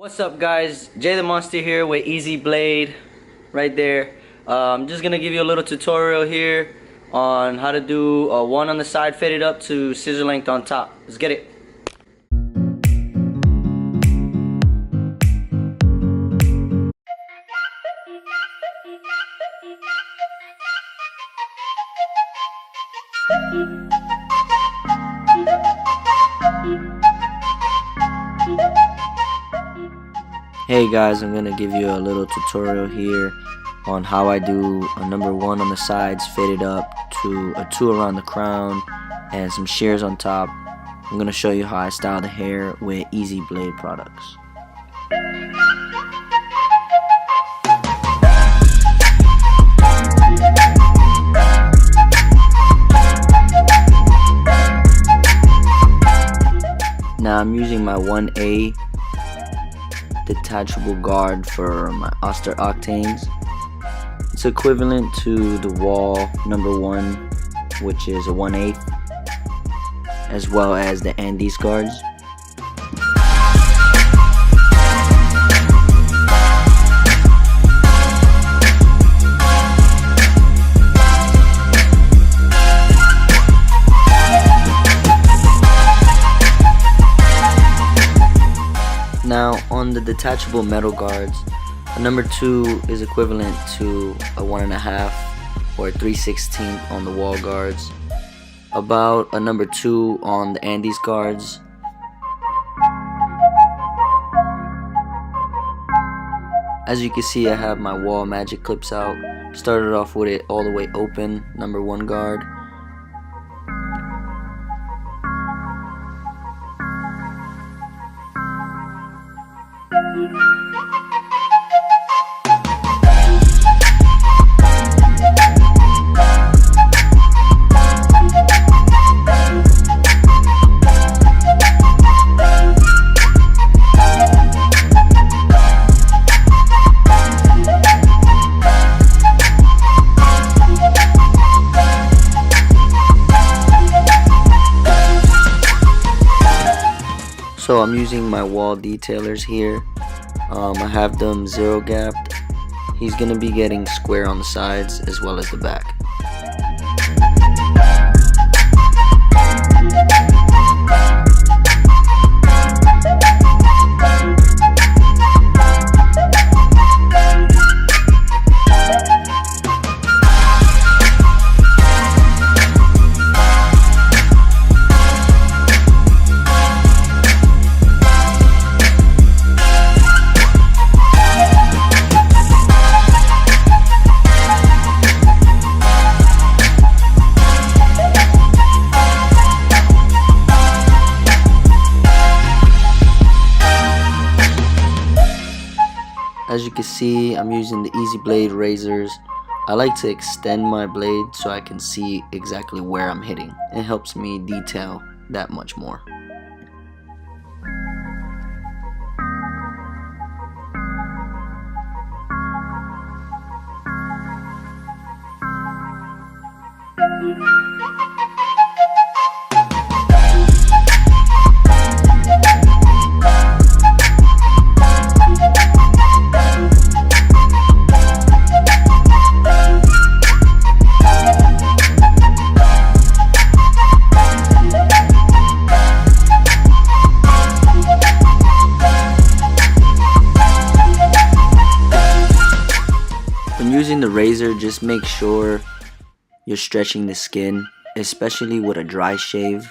What's up guys, Jay the Monster here with Easy Blade right there. I'm just gonna give you a little tutorial here on how to do a one on the side faded up to scissor length on top. Let's get it. Hey guys, I'm gonna give you a little tutorial here on how I do a number one on the sides faded up to a two around the crown and some shears on top. I'm gonna show you how I style the hair with Easy Blade products. Now I'm using my 1A detachable guard for my Oster Octanes. It's equivalent to the wall number one, which is a 1/8, as well as the Andes guards. Now on the detachable metal guards, a number 2 is equivalent to a 1.5 or a 3/16 on the wall guards, about a number 2 on the Andes guards. As you can see, I have my wall magic clips out. Started off with it all the way open, number 1 guard. So I'm using my wall detailers here. I have them 0 gapped. He's gonna be getting square on the sides as well as the back. As you can see, I'm using the Easy Blade razors. I like to extend my blade so I can see exactly where I'm hitting. It helps me detail that much more. Using the razor, just make sure you're stretching the skin, especially with a dry shave.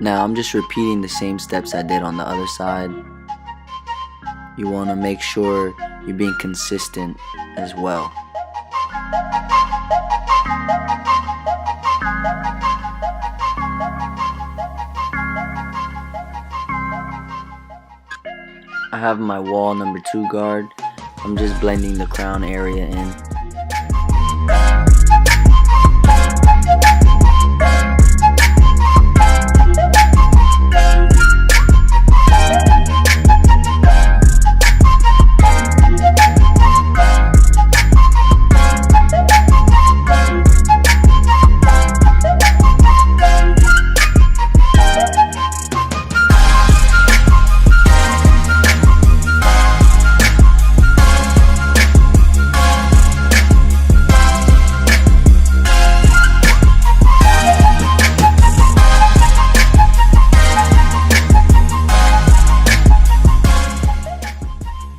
Now I'm just repeating the same steps I did on the other side. You want to make sure you're being consistent as well. I have my wall number 2 guard. I'm just blending the crown area in.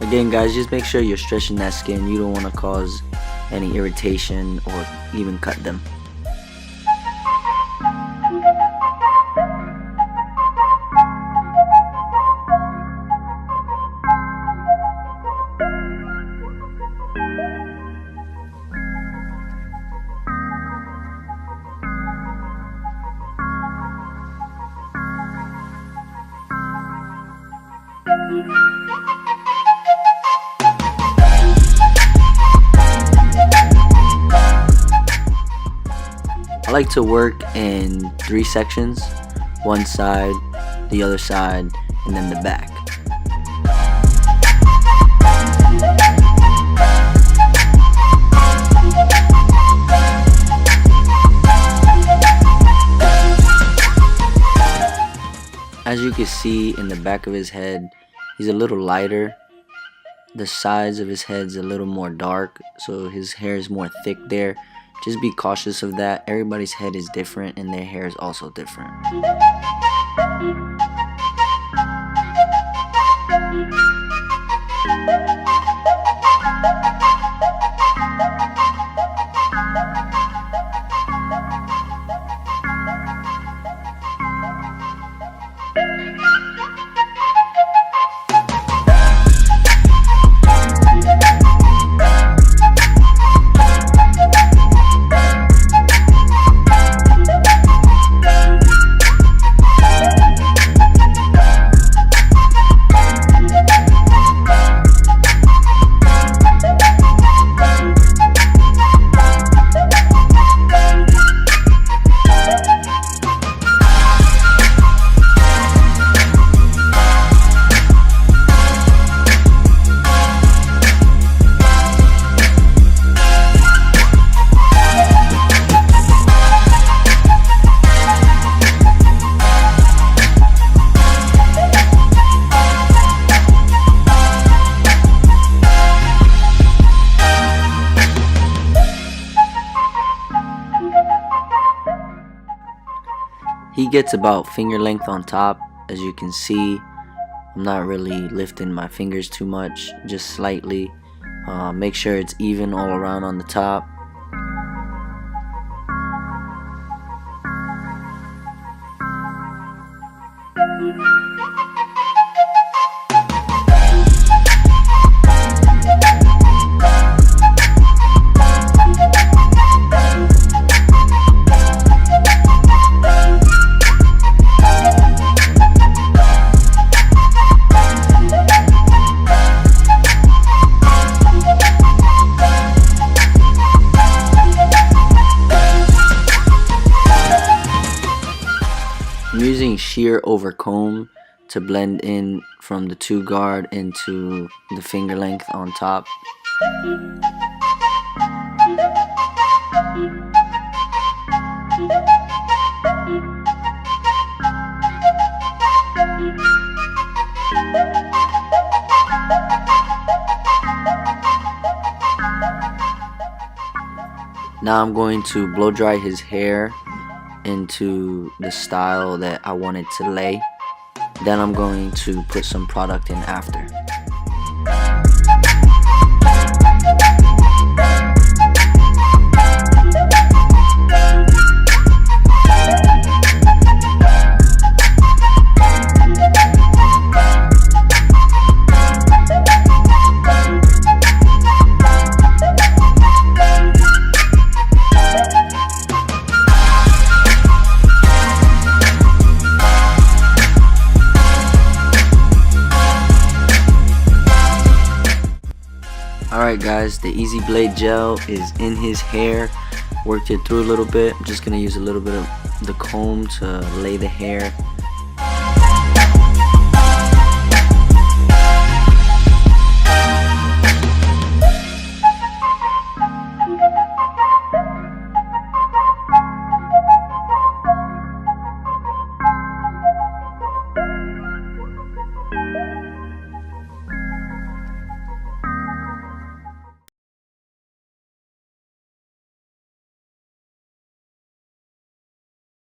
Again guys, just make sure you're stretching that skin. You don't want to cause any irritation or even cut them. I like to work in 3 sections, one side, the other side, and then the back. As you can see in the back of his head, he's a little lighter. The sides of his head's a little more dark, so his hair is more thick there. Just be cautious of that. Everybody's head is different and their hair is also different. He gets about finger length on top. As you can see, I'm not really lifting my fingers too much, just slightly. Make sure it's even all around on the top. I'm using shear over comb to blend in from the 2 guard into the finger length on top. Now I'm going to blow dry his hair into the style that I want it to lay. Then I'm going to put some product in after. Alright guys, the Easy Blade gel is in his hair. Worked it through a little bit. I'm just going to use a little bit of the comb to lay the hair